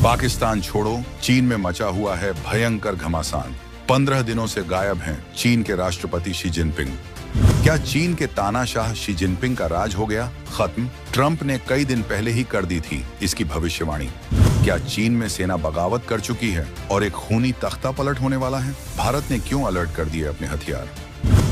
पाकिस्तान छोड़ो, चीन में मचा हुआ है भयंकर घमासान। 15 दिनों से गायब हैं चीन के राष्ट्रपति शी जिनपिंग। क्या चीन के तानाशाह शी जिनपिंग का राज हो गया खत्म? ट्रंप ने कई दिन पहले ही कर दी थी इसकी भविष्यवाणी। क्या चीन में सेना बगावत कर चुकी है और एक खूनी तख्ता पलट होने वाला है? भारत ने क्यों अलर्ट कर दिए अपने हथियार?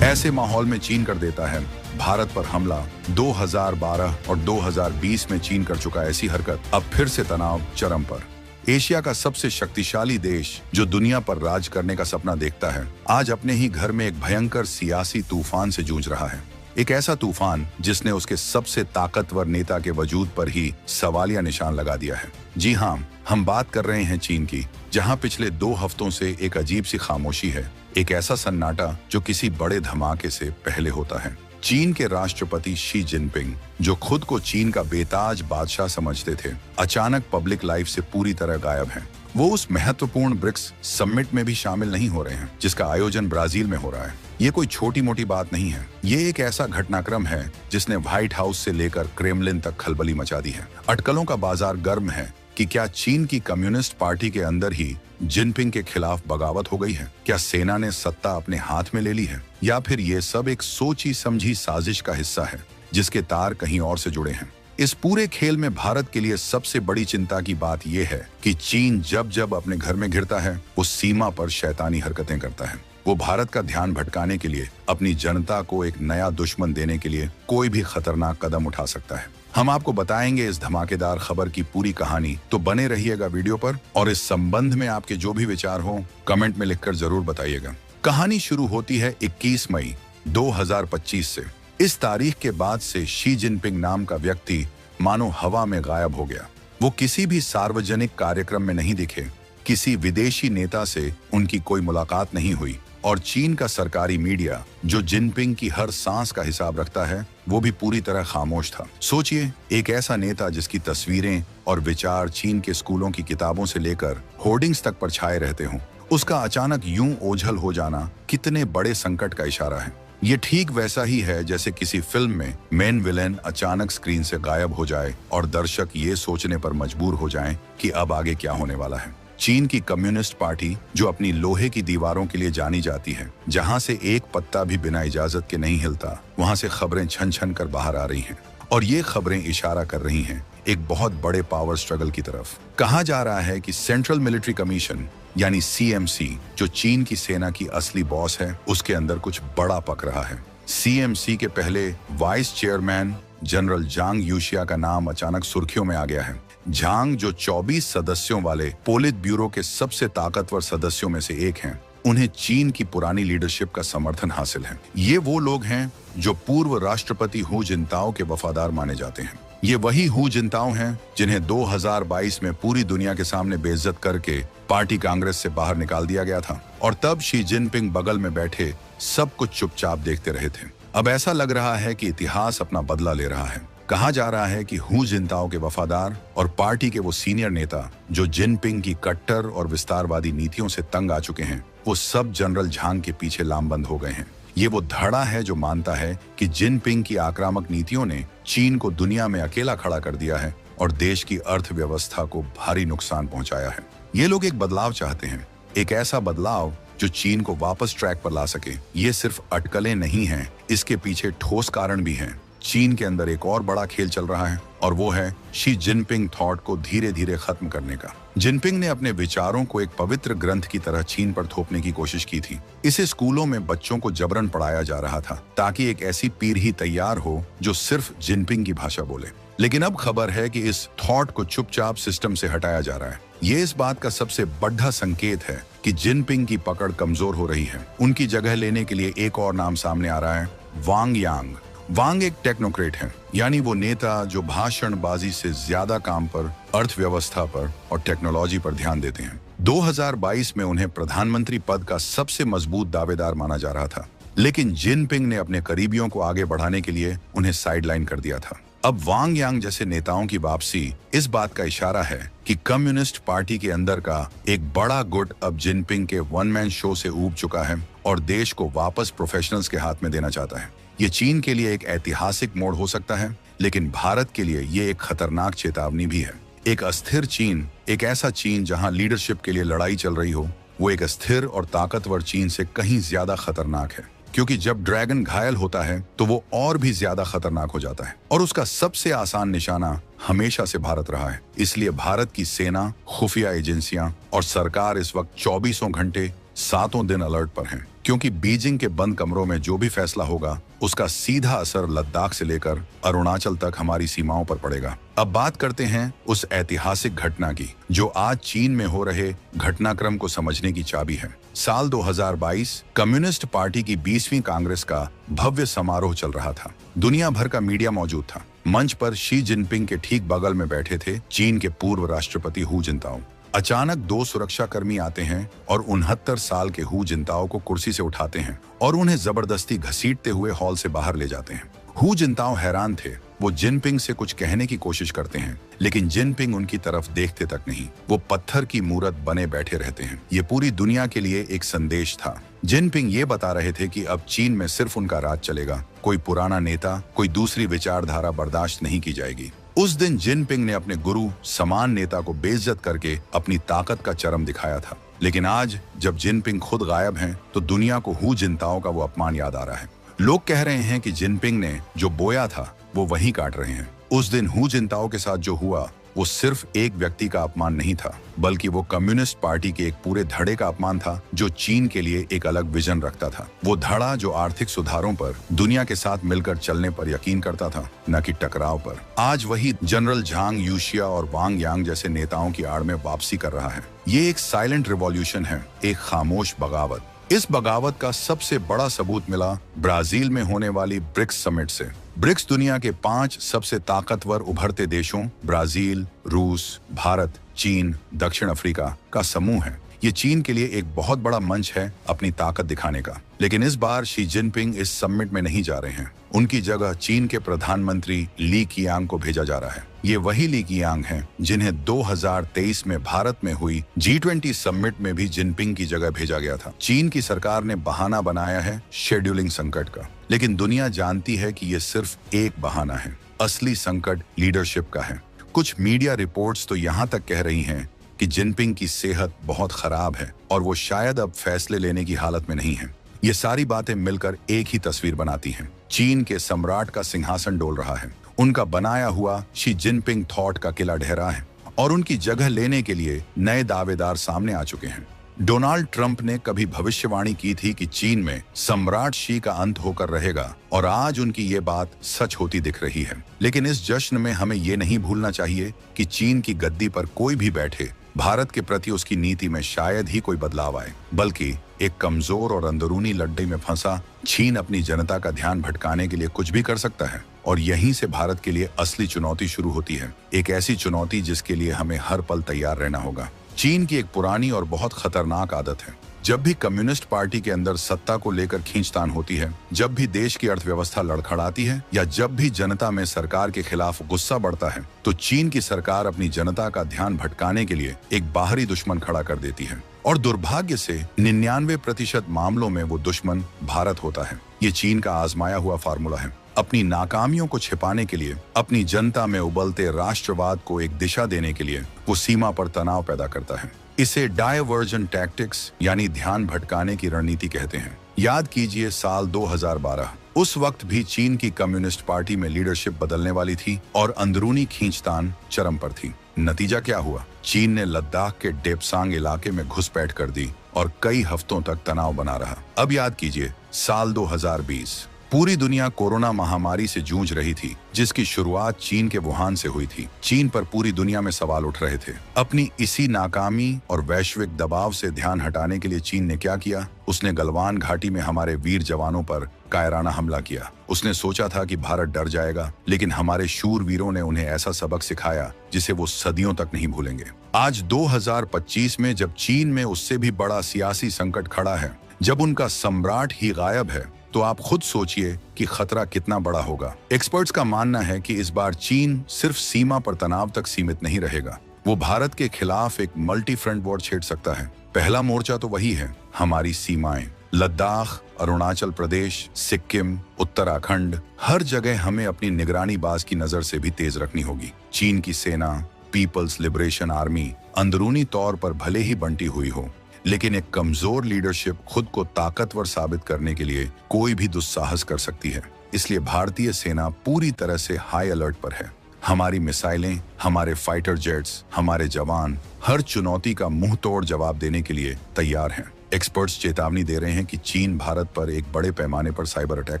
ऐसे माहौल में चीन कर देता है भारत पर हमला। 2012 और 2020 में चीन कर चुका ऐसी हरकत, अब फिर से तनाव चरम पर। एशिया का सबसे शक्तिशाली देश जो दुनिया पर राज करने का सपना देखता है, आज अपने ही घर में एक भयंकर सियासी तूफान से जूझ रहा है। एक ऐसा तूफान जिसने उसके सबसे ताकतवर नेता के वजूद पर ही सवालिया निशान लगा दिया है। जी हाँ, हम बात कर रहे हैं चीन की, जहां पिछले 2 हफ्तों से एक अजीब सी खामोशी है। एक ऐसा सन्नाटा जो किसी बड़े धमाके से पहले होता है। चीन के राष्ट्रपति शी जिनपिंग, जो खुद को चीन का बेताज बादशाह समझते थे, अचानक पब्लिक लाइफ से पूरी तरह गायब हैं। वो उस महत्वपूर्ण ब्रिक्स समिट में भी शामिल नहीं हो रहे हैं जिसका आयोजन ब्राजील में हो रहा है। ये कोई छोटी मोटी बात नहीं है। ये एक ऐसा घटनाक्रम है जिसने व्हाइट हाउस से लेकर क्रेमलिन तक खलबली मचा दी है। अटकलों का बाजार गर्म है कि क्या चीन की कम्युनिस्ट पार्टी के अंदर ही जिनपिंग के खिलाफ बगावत हो गई है? क्या सेना ने सत्ता अपने हाथ में ले ली है? या फिर ये सब एक सोची समझी साजिश का हिस्सा है जिसके तार कहीं और से जुड़े हैं? इस पूरे खेल में भारत के लिए सबसे बड़ी चिंता की बात यह है कि चीन जब जब अपने घर में घिरता है, वो सीमा पर शैतानी हरकतें करता है। वो भारत का ध्यान भटकाने के लिए, अपनी जनता को एक नया दुश्मन देने के लिए कोई भी खतरनाक कदम उठा सकता है। हम आपको बताएंगे इस धमाकेदार खबर की पूरी कहानी, तो बने रहिएगा वीडियो पर। और इस संबंध में आपके जो भी विचार हो कमेंट में लिखकर जरूर बताइएगा। कहानी शुरू होती है 21 मई 2025 से। इस तारीख के बाद से शी जिनपिंग नाम का व्यक्ति मानो हवा में गायब हो गया। वो किसी भी सार्वजनिक कार्यक्रम में नहीं दिखे, किसी विदेशी नेता से उनकी कोई मुलाकात नहीं हुई, और चीन का सरकारी मीडिया जो जिनपिंग की हर सांस का हिसाब रखता है, वो भी पूरी तरह खामोश था। सोचिए, एक ऐसा नेता जिसकी तस्वीरें और विचार चीन के स्कूलों की किताबों से लेकर होर्डिंग्स तक पर छाए रहते हों, उसका अचानक यूं ओझल हो जाना कितने बड़े संकट का इशारा है। ये ठीक वैसा ही है जैसे किसी फिल्म में मेन विलेन अचानक स्क्रीन से गायब हो जाए और दर्शक ये सोचने पर मजबूर हो जाएं कि अब आगे क्या होने वाला है। चीन की कम्युनिस्ट पार्टी, जो अपनी लोहे की दीवारों के लिए जानी जाती है, जहां से एक पत्ता भी बिना इजाजत के नहीं हिलता, वहां से खबरें छन छन कर बाहर आ रही हैं। और ये खबरें इशारा कर रही हैं एक बहुत बड़े पावर स्ट्रगल की तरफ। कहा जा रहा है कि सेंट्रल मिलिट्री कमीशन यानी CMC, जो चीन की सेना की असली बॉस है, उसके अंदर कुछ बड़ा पक रहा है। CMC के पहले वाइस चेयरमैन जनरल जांग यूशिया का नाम अचानक सुर्खियों में आ गया है। जांग, जो 24 सदस्यों वाले पोलित ब्यूरो के सबसे ताकतवर सदस्यों में से एक हैं, उन्हें चीन की पुरानी लीडरशिप का समर्थन हासिल है। ये वो लोग हैं जो पूर्व राष्ट्रपति हू जिनताओ के वफादार माने जाते हैं। ये वही हू जिनताओ हैं जिन्हें 2022 में पूरी दुनिया के सामने बेइज्जत करके पार्टी कांग्रेस से बाहर निकाल दिया गया था। और तब शी जिनपिंग बगल में बैठे सब कुछ चुपचाप देखते रहे थे। अब ऐसा लग रहा है कि इतिहास अपना बदला ले रहा है। कहा जा रहा है कि हू जिनताओ के वफादार और पार्टी के वो सीनियर नेता जो जिनपिंग की कट्टर और विस्तारवादी नीतियों से तंग आ चुके हैं, वो सब जनरल झांग के पीछे लामबंद हो गए हैं। ये वो धड़ा है जो मानता है कि जिनपिंग की आक्रामक नीतियों ने चीन को दुनिया में अकेला खड़ा कर दिया है और देश की अर्थव्यवस्था को भारी नुकसान पहुंचाया है। ये लोग एक बदलाव चाहते हैं, एक ऐसा बदलाव जो चीन को वापस ट्रैक पर ला सके। ये सिर्फ अटकलें नहीं हैं, इसके पीछे ठोस कारण भी हैं। चीन के अंदर एक और बड़ा खेल चल रहा है, और वो है शी जिनपिंग थॉट को धीरे धीरे खत्म करने का। जिनपिंग ने अपने विचारों को एक पवित्र ग्रंथ की तरह चीन पर थोपने की कोशिश की थी। इसे स्कूलों में बच्चों को जबरन पढ़ाया जा रहा था ताकि एक ऐसी पीढ़ी तैयार हो जो सिर्फ जिनपिंग की भाषा बोले। लेकिन अब खबर है कि इस थॉट को चुपचाप सिस्टम से हटाया जा रहा है। ये इस बात का सबसे बड़ा संकेत है कि जिनपिंग की पकड़ कमजोर हो रही है। उनकी जगह लेने के लिए एक और नाम सामने आ रहा है, वांग यांग। वांग एक टेक्नोक्रेट है, यानी वो नेता जो भाषणबाजी से ज्यादा काम पर, अर्थव्यवस्था पर और टेक्नोलॉजी पर ध्यान देते हैं। 2022 में उन्हें प्रधानमंत्री पद का सबसे मजबूत दावेदार माना जा रहा था, लेकिन जिनपिंग ने अपने करीबियों को आगे बढ़ाने के लिए उन्हें साइडलाइन कर दिया था। अब वांग यांग जैसे नेताओं की वापसी इस बात का इशारा है कि कम्युनिस्ट पार्टी के अंदर का एक बड़ा गुट अब जिनपिंग के वन मैन शो से ऊब चुका है और देश को वापस प्रोफेशनल्स के हाथ में देना चाहता है। ये चीन के लिए एक ऐतिहासिक मोड़ हो सकता है, लेकिन भारत के लिए ये एक खतरनाक चेतावनी भी है। एक अस्थिर चीन, एक ऐसा चीन जहां लीडरशिप के लिए लड़ाई चल रही हो, वो एक अस्थिर और ताकतवर चीन से कहीं ज्यादा खतरनाक है, क्योंकि जब ड्रैगन घायल होता है तो वो और भी ज्यादा खतरनाक हो जाता है। और उसका सबसे आसान निशाना हमेशा से भारत रहा है। इसलिए भारत की सेना, खुफिया एजेंसियां और सरकार इस वक्त 24 घंटे 7 दिन अलर्ट पर हैं, क्योंकि बीजिंग के बंद कमरों में जो भी फैसला होगा उसका सीधा असर लद्दाख से लेकर अरुणाचल तक हमारी सीमाओं पर पड़ेगा। अब बात करते हैं उस ऐतिहासिक घटना की जो आज चीन में हो रहे घटनाक्रम को समझने की चाबी है। साल 2022 कम्युनिस्ट पार्टी की 20वीं कांग्रेस का भव्य समारोह चल रहा था। दुनिया भर का मीडिया मौजूद था। मंच पर शी जिनपिंग के ठीक बगल में बैठे थे चीन के पूर्व राष्ट्रपति हू जिनताओ। अचानक 2 सुरक्षाकर्मी आते हैं और 69 साल के हू जिनताओ को कुर्सी से उठाते हैं और उन्हें जबरदस्ती घसीटते हुए हॉल से बाहर ले जाते हैं। हू जिनताओ हैरान थे। वो जिनपिंग से कुछ कहने की कोशिश करते हैं, लेकिन जिनपिंग उनकी तरफ देखते तक नहीं। वो पत्थर की मूरत बने बैठे रहते हैं। ये पूरी दुनिया के लिए एक संदेश था। जिनपिंग ये बता रहे थे कि अब चीन में सिर्फ उनका राज चलेगा। कोई पुराना नेता, कोई दूसरी विचारधारा बर्दाश्त नहीं की जाएगी। उस दिन जिनपिंग ने अपने गुरु समान नेता को बेइज्जत करके अपनी ताकत का चरम दिखाया था। लेकिन आज जब जिनपिंग खुद गायब हैं, तो दुनिया को हू जिनताओ का वो अपमान याद आ रहा है। लोग कह रहे हैं कि जिनपिंग ने जो बोया था वो वहीं काट रहे हैं। उस दिन हू जिनताओ के साथ जो हुआ वो सिर्फ एक व्यक्ति का अपमान नहीं था, बल्कि वो कम्युनिस्ट पार्टी के एक पूरे धड़े का अपमान था जो चीन के लिए एक अलग विजन रखता था। वो धड़ा जो आर्थिक सुधारों पर, दुनिया के साथ मिलकर चलने पर यकीन करता था, न कि टकराव पर। आज वही जनरल झांग यूशिया और वांग यांग जैसे नेताओं की आड़ में वापसी कर रहा है। ये एक साइलेंट रिवॉल्यूशन है, एक खामोश बगावत। इस बगावत का सबसे बड़ा सबूत मिला ब्राजील में होने वाली ब्रिक्स समिट से। ब्रिक्स दुनिया के 5 सबसे ताकतवर उभरते देशों ब्राजील, रूस, भारत, चीन, दक्षिण अफ्रीका का समूह है। ये चीन के लिए एक बहुत बड़ा मंच है अपनी ताकत दिखाने का। लेकिन इस बार शी जिनपिंग इस समिट में नहीं जा रहे हैं। उनकी जगह चीन के प्रधानमंत्री ली कीयांग को भेजा जा रहा है। ये वही ली कीयांग हैं जिन्हें 2023 में भारत में हुई G20 समिट में भी जिनपिंग की जगह भेजा गया था। चीन की सरकार ने बहाना बनाया है शेड्यूलिंग संकट का, लेकिन दुनिया जानती है कि ये सिर्फ एक बहाना है। असली संकट लीडरशिप का है। कुछ मीडिया रिपोर्ट्स तो यहाँ तक कह रही हैं कि जिनपिंग की सेहत बहुत खराब है और वो शायद अब फैसले लेने की हालत में नहीं है। ये सारी बातें मिलकर एक ही तस्वीर बनाती हैं। चीन के सम्राट का सिंहासन डोल रहा है। उनका बनाया हुआ शी जिनपिंग थॉट का किला ढहरा है और उनकी जगह लेने के लिए नए दावेदार सामने आ चुके हैं। डोनाल्ड ट्रंप ने कभी भविष्यवाणी की थी कि चीन में सम्राट शी का अंत होकर रहेगा और आज उनकी ये बात सच होती दिख रही है। लेकिन इस जश्न में हमें ये नहीं भूलना चाहिए कि चीन की गद्दी पर कोई भी बैठे, भारत के प्रति उसकी नीति में शायद ही कोई बदलाव आए, बल्कि एक कमजोर और अंदरूनी लड़ाई में फंसा चीन अपनी जनता का ध्यान भटकाने के लिए कुछ भी कर सकता है। और यहीं से भारत के लिए असली चुनौती शुरू होती है। एक ऐसी चुनौती जिसके लिए हमें हर पल तैयार रहना होगा। चीन की एक पुरानी और बहुत खतरनाक आदत है। जब भी कम्युनिस्ट पार्टी के अंदर सत्ता को लेकर खींचतान होती है, जब भी देश की अर्थव्यवस्था लड़खड़ाती है या जब भी जनता में सरकार के खिलाफ गुस्सा बढ़ता है, तो चीन की सरकार अपनी जनता का ध्यान भटकाने के लिए एक बाहरी दुश्मन खड़ा कर देती है। और दुर्भाग्य से 99% मामलों में वो दुश्मन भारत होता है। ये चीन का आजमाया हुआ फार्मूला है। अपनी नाकामियों को छिपाने के लिए, अपनी जनता में उबलते राष्ट्रवाद को एक दिशा देने के लिए वो सीमा पर तनाव पैदा करता है। इसे डायवर्जन टैक्टिक्स यानी ध्यान भटकाने की रणनीति कहते हैं। याद कीजिए साल 2012, उस वक्त भी चीन की कम्युनिस्ट पार्टी में लीडरशिप बदलने वाली थी और अंदरूनी खींचतान चरम पर थी। नतीजा क्या हुआ? चीन ने लद्दाख के डेप्सांग इलाके में घुसपैठ कर दी और कई हफ्तों तक तनाव बना रहा। अब याद कीजिए साल 2020, पूरी दुनिया कोरोना महामारी से जूझ रही थी, जिसकी शुरुआत चीन के वुहान से हुई थी। चीन पर पूरी दुनिया में सवाल उठ रहे थे। अपनी इसी नाकामी और वैश्विक दबाव से ध्यान हटाने के लिए चीन ने क्या किया? उसने गलवान घाटी में हमारे वीर जवानों पर कायराना हमला किया। उसने सोचा था कि भारत डर जाएगा, लेकिन हमारे शूरवीरों ने उन्हें ऐसा सबक सिखाया जिसे वो सदियों तक नहीं भूलेंगे। आज 2025 में जब चीन में उससे भी बड़ा सियासी संकट खड़ा है, जब उनका सम्राट ही गायब है, तो आप खुद सोचिए कि खतरा कितना बड़ा होगा। एक्सपर्ट्स का मानना है कि इस बार चीन सिर्फ सीमा पर तनाव तक सीमित नहीं रहेगा। वो भारत के खिलाफ एक मल्टी फ्रंट वॉर छेड़ सकता है। पहला मोर्चा तो वही है, हमारी सीमाएं। लद्दाख, अरुणाचल प्रदेश, सिक्किम, उत्तराखंड, हर जगह हमें अपनी निगरानी बाज की नजर से भी तेज रखनी होगी। चीन की सेना, पीपल्स लिबरेशन आर्मी अंदरूनी तौर पर भले ही बंटी हुई हो, लेकिन एक कमजोर लीडरशिप खुद को ताकतवर साबित करने के लिए कोई भी दुस्साहस कर सकती है। इसलिए भारतीय सेना पूरी तरह से हाई अलर्ट पर है। हमारी मिसाइलें, हमारे फाइटर जेट्स, हमारे जवान हर चुनौती का मुंह तोड़ जवाब देने के लिए तैयार हैं। एक्सपर्ट्स चेतावनी दे रहे हैं कि चीन भारत पर एक बड़े पैमाने पर साइबर अटैक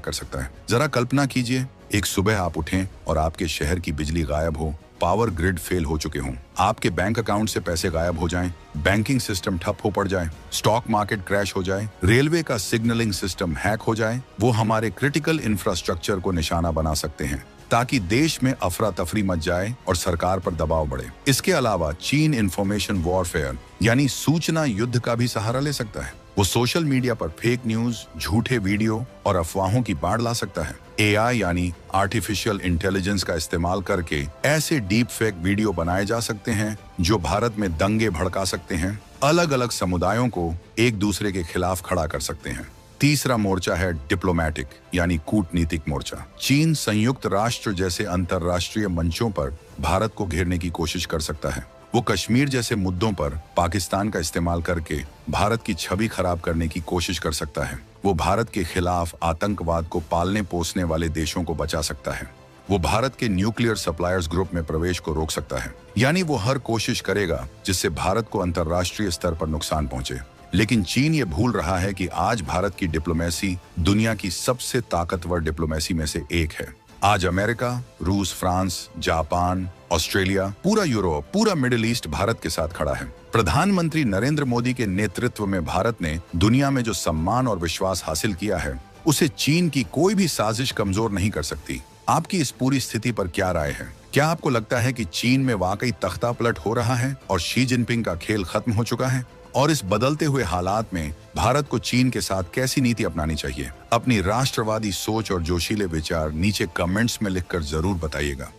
कर सकता है। जरा कल्पना कीजिए, एक सुबह आप उठें और आपके शहर की बिजली गायब हो, पावर ग्रिड फेल हो चुके हों, आपके बैंक अकाउंट से पैसे गायब हो जाएं, बैंकिंग सिस्टम ठप हो पड़ जाए, स्टॉक मार्केट क्रैश हो जाए, रेलवे का सिग्नलिंग सिस्टम हैक हो जाए। वो हमारे क्रिटिकल इंफ्रास्ट्रक्चर को निशाना बना सकते हैं ताकि देश में अफरा तफरी मच जाए और सरकार पर दबाव बढ़े। इसके अलावा चीन इंफॉर्मेशन वॉरफेयर यानी सूचना युद्ध का भी सहारा ले सकता है। वो सोशल मीडिया पर फेक न्यूज, झूठे वीडियो और अफवाहों की बाढ़ ला सकता है। एआई यानी आर्टिफिशियल इंटेलिजेंस का इस्तेमाल करके ऐसे डीप फेक वीडियो बनाए जा सकते हैं जो भारत में दंगे भड़का सकते हैं, अलग अलग समुदायों को एक दूसरे के खिलाफ खड़ा कर सकते हैं। तीसरा मोर्चा है डिप्लोमेटिक यानी कूटनीतिक मोर्चा। चीन संयुक्त राष्ट्र जैसे अंतर्राष्ट्रीय मंचों पर भारत को घेरने की कोशिश कर सकता है। वो कश्मीर जैसे मुद्दों पर पाकिस्तान का इस्तेमाल करके भारत की छवि खराब करने की कोशिश कर सकता है। वो भारत के खिलाफ आतंकवाद को पालने पोसने वाले देशों को बचा सकता है। वो भारत के न्यूक्लियर सप्लायर्स ग्रुप में प्रवेश को रोक सकता है। यानी वो हर कोशिश करेगा जिससे भारत को अंतर्राष्ट्रीय स्तर पर नुकसान पहुंचे। लेकिन चीन ये भूल रहा है कि आज भारत की डिप्लोमेसी दुनिया की सबसे ताकतवर डिप्लोमेसी में से एक है। आज अमेरिका, रूस, फ्रांस, जापान, ऑस्ट्रेलिया, पूरा यूरोप, पूरा मिडिल ईस्ट भारत के साथ खड़ा है। प्रधानमंत्री नरेंद्र मोदी के नेतृत्व में भारत ने दुनिया में जो सम्मान और विश्वास हासिल किया है, उसे चीन की कोई भी साजिश कमजोर नहीं कर सकती। आपकी इस पूरी स्थिति पर क्या राय है? क्या आपको लगता है कि चीन में वाकई तख्ता पलट हो रहा है और शी जिनपिंग का खेल खत्म हो चुका है? और इस बदलते हुए हालात में भारत को चीन के साथ कैसी नीति अपनानी चाहिए? अपनी राष्ट्रवादी सोच और जोशीले विचार नीचे कमेंट्स में लिखकर जरूर बताइएगा।